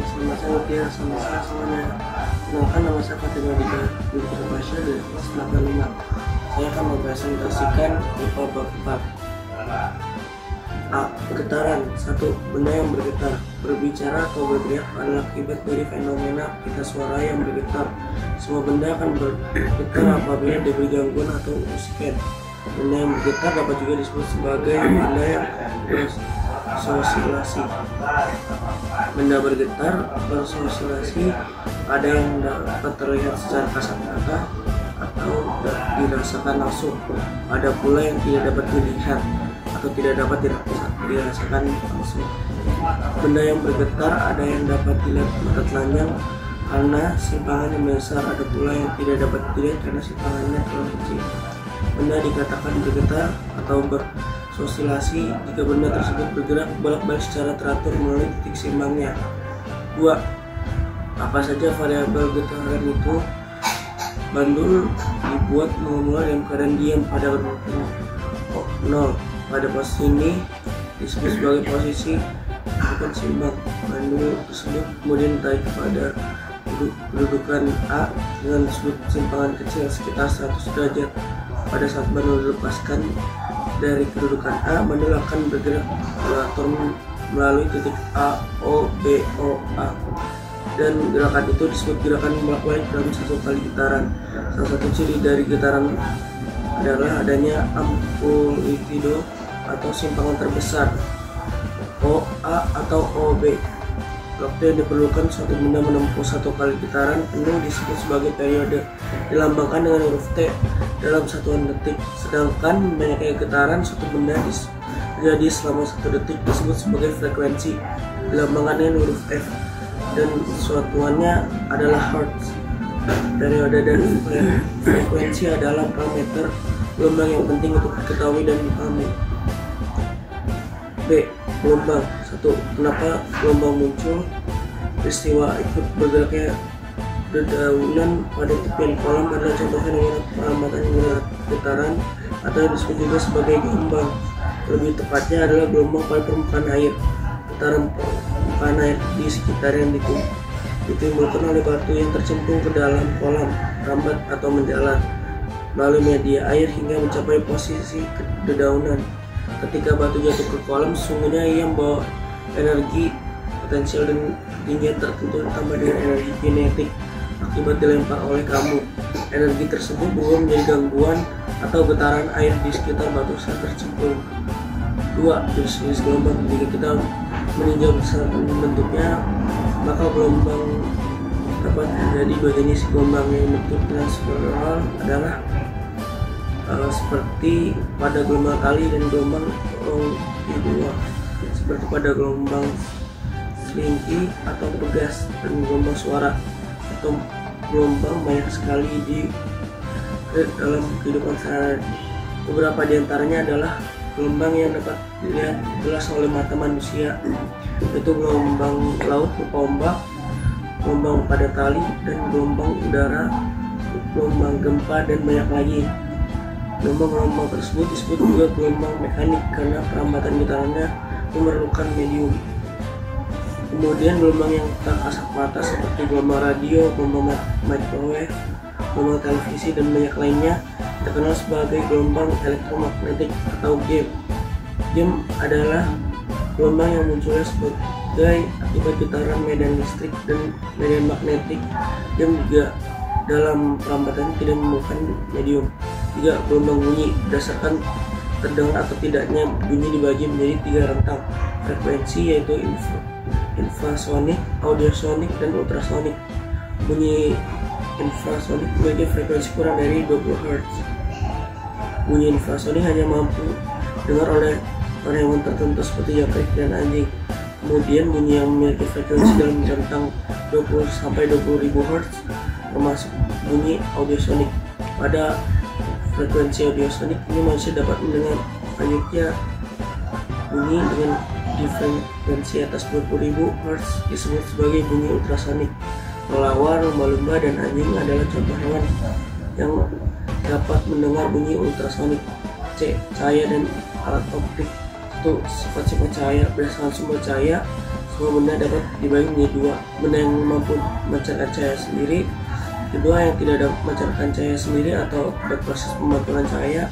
Selamat siang ya, sama saya semuanya. Kenalkan, nama saya Fatima Dika Binti Pasha dari kelas 85. Saya akan mempresentasikan IPA bab 4. A. Getaran. 1. Benda yang bergetar. Berbicara atau berteriak adalah akibat dari fenomena pita suara yang bergetar. Semua benda akan bergetar apabila diberi gangguan atau usikan. Benda yang bergetar dapat juga disebut sebagai benda yang bersosialisasi. Benda bergetar bersosialisasi ada yang dapat terlihat secara kasat mata atau dirasakan langsung. Ada pula yang tidak dapat dilihat atau tidak dapat dirasakan langsung. Benda yang bergetar ada yang dapat dilihat mata telanjang karena simpangannya besar, ada pula yang tidak dapat dilihat karena simpangannya terlalu kecil. Benda dikatakan bergetar atau bersosialisasi jika benda tersebut bergerak bolak-balik secara teratur melalui titik seimbangnya. 2. Apa saja variabel getaran itu? Bandul dibuat mula-mula dalam keadaan diam pada urutan 0. Pada posisi ini disebut sebagai posisi bukan seimbang. Bandul tersebut kemudian ditarik kepada kedudukan A dengan disebut simpangan kecil sekitar 100 derajat. Pada saat bandul dilepaskan dari kedudukan A, bandul akan bergerak relator melalui titik A, O, B, O, A. Dan gerakan itu disebut gerakan bolak-balik dalam satu kali getaran. Salah satu ciri dari getaran adalah adanya amplitudo atau simpangan terbesar OA atau OB. Waktu yang diperlukan suatu benda menempuh satu kali getaran penuh disebut sebagai periode, dilambangkan dengan huruf T dalam satuan detik. Sedangkan banyaknya getaran suatu benda terjadi selama 1 detik disebut sebagai frekuensi, dilambangkan dengan huruf F, dan satuannya adalah hertz. Periode dan frekuensi adalah parameter gelombang yang penting untuk diketahui dan dipahami. B. Gelombang. 1. Kenapa gelombang muncul? Peristiwa ikut bergeraknya dedaunan pada tepian kolam adalah contoh fenomena perlambatan getaran atau yang disebut juga sebagai gelombang. Lebih tepatnya adalah gelombang pada permukaan air. Getaran permukaan air di sekitar yang ditimbulkan oleh batu yang tercemplung ke dalam kolam, merambat atau menjalar melalui media air hingga mencapai posisi dedaunan. Ketika batu jatuh ke kolam, sesungguhnya ia membawa energi potensial dan tingginya tertentu ditambah dengan energi kinetik akibat dilempar oleh kamu. Energi tersebut berubah menjadi gangguan atau getaran air di sekitar batu saat tercemplung. 2. Jenis gelombang. Jika kita meninjau berdasarkan bentuknya, maka gelombang dapat menjadi dua jenis gelombang. Yang bentuknya spiral adalah seperti pada gelombang kali dan gelombang longitudinal seperti pada gelombang selingki atau pegas, dan gelombang suara atau gelombang banyak sekali di dalam kehidupan sehari. Beberapa diantaranya adalah gelombang yang dapat dilihat jelas oleh mata manusia, yaitu gelombang laut berupa ombak, gelombang pada tali, dan gelombang udara, gelombang gempa, dan banyak lagi. Gelombang-gelombang tersebut disebut juga gelombang mekanik karena perambatan getarannya memerlukan medium. Kemudian gelombang yang tak kasat mata seperti gelombang radio, gelombang microwave, gelombang televisi, dan banyak lainnya terkenal sebagai gelombang elektromagnetik atau GEM. GEM adalah gelombang yang munculnya sebagai akibat getaran medan listrik dan medan magnetik. GEM juga dalam perambatan tidak memerlukan medium. 3. Gelombang bunyi. Berdasarkan terdengar atau tidaknya bunyi dibagi menjadi 3 rentang frekuensi, yaitu infrasonik, audiosonik, dan ultrasonik. Bunyi infrasonik memiliki frekuensi kurang dari 20 Hz. Bunyi infrasonik hanya mampu dengar oleh hewan tertentu seperti jangkrik dan anjing. Kemudian bunyi yang memiliki frekuensi dalam rentang 20-20.000 Hz termasuk bunyi audiosonik. Pada frekuensi audiosonik ini manusia dapat mendengar. Selanjutnya, bunyi dengan di frekuensi atas 20.000 Hz disebut sebagai bunyi ultrasonik. Kelelawar, lumba-lumba, dan anjing adalah contoh hewan yang dapat mendengar bunyi ultrasonik. C. Cahaya dan alat optik. 1. Sifat-sifat cahaya. Berdasarkan sumber cahaya, Semua benda dapat dibagi menjadi dua: benda yang mampu memancarkan cahaya sendiri, kedua yang tidak dapat memancarkan cahaya sendiri atau berproses pemantulan cahaya.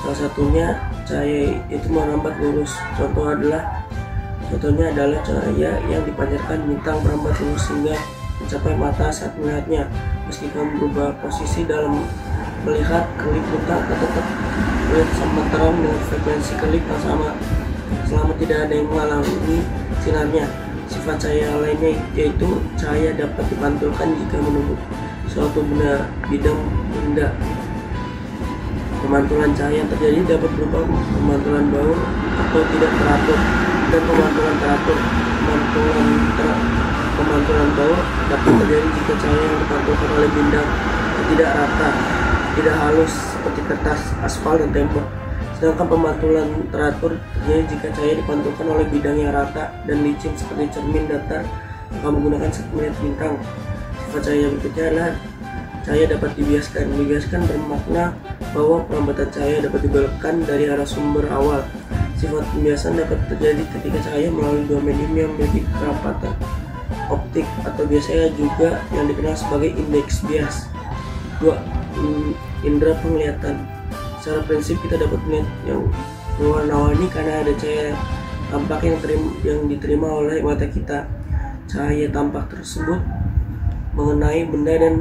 Salah satunya cahaya itu merambat lurus. Contohnya adalah cahaya yang dipancarkan bintang merambat lurus hingga mencapai mata saat melihatnya. Meski kamu berubah posisi dalam melihat, kelip bintang akan tetap terlihat sama terang dengan frekuensi kelip yang sama selama tidak ada yang mengalami sinarnya. Sifat cahaya lainnya yaitu cahaya dapat dipantulkan jika menembus suatu bidang benda. Pemantulan cahaya yang terjadi dapat berupa pemantulan baur atau tidak teratur, dan pemantulan teratur. Pemantulan baur dapat terjadi jika cahaya yang dipantulkan oleh bidang tidak rata, tidak halus seperti kertas, aspal, dan tembok. Sedangkan pemantulan teratur terjadi jika cahaya dipantulkan oleh bidang yang rata dan licin seperti cermin datar yang kamu gunakan saat melihat bintang. Sifat cahaya berikutnya adalah cahaya dapat dibiaskan. Dibiaskan bermakna bahwa perlambatan cahaya dapat dibelokkan dari arah sumber awal. Sifat pembiasan dapat terjadi ketika cahaya melalui dua medium yang memiliki kerapatan optik atau biasanya juga yang dikenal sebagai indeks bias. 2. Indera penglihatan. Secara prinsip kita dapat melihat yang berwarna-warni karena ada cahaya tampak yang diterima oleh mata kita. Cahaya tampak tersebut mengenai benda dan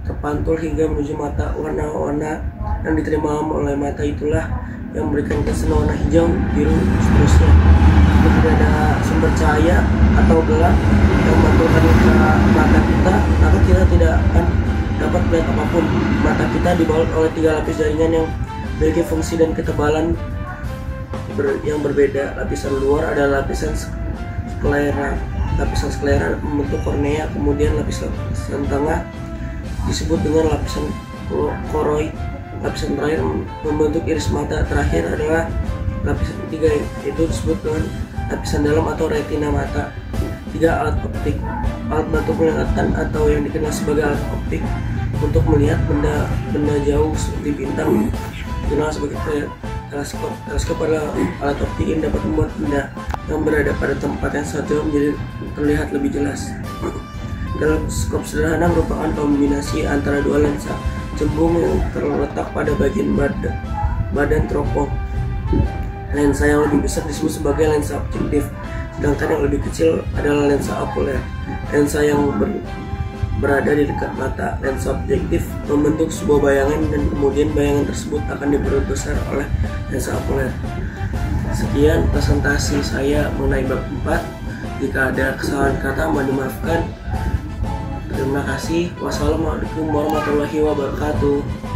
terpantul hingga menuju mata. Warna-warna yang diterima oleh mata itulah yang memberikan kesan warna hijau, biru, seterusnya. Jika tidak ada sumber cahaya atau gelap yang memantulkan ke mata kita, maka kita tidak akan dapat melihat apapun. Mata kita dibalut oleh 3 lapis jaringan yang memiliki fungsi dan ketebalan yang berbeda. Lapisan luar adalah lapisan sklera. Lapisan sklera membentuk kornea, kemudian lapisan tengah disebut dengan lapisan koroid. Lapisan terakhir membentuk iris mata. Terakhir adalah lapisan ketiga, yaitu disebut dengan lapisan dalam atau retina mata. 3. Alat optik. Alat bantu penglihatan atau yang dikenal sebagai alat optik untuk melihat benda jauh seperti bintang dikenal sebagai teleskop. Teleskop adalah alat optik yang dapat membuat benda yang berada pada tempat yang sangat jauh menjadi terlihat lebih jelas. Teleskop sederhana merupakan kombinasi antara dua lensa cembung yang terletak pada bagian badan teropong. Lensa yang lebih besar disebut sebagai lensa objektif, sedangkan yang lebih kecil adalah lensa okuler. Lensa yang berada di dekat mata. Lensa objektif membentuk sebuah bayangan dan kemudian bayangan tersebut akan diperbesar oleh lensa okuler. Sekian presentasi saya mengenai bab 4. Jika ada kesalahan kata mohon dimaafkan. Terima kasih. Wassalamualaikum warahmatullahi wabarakatuh.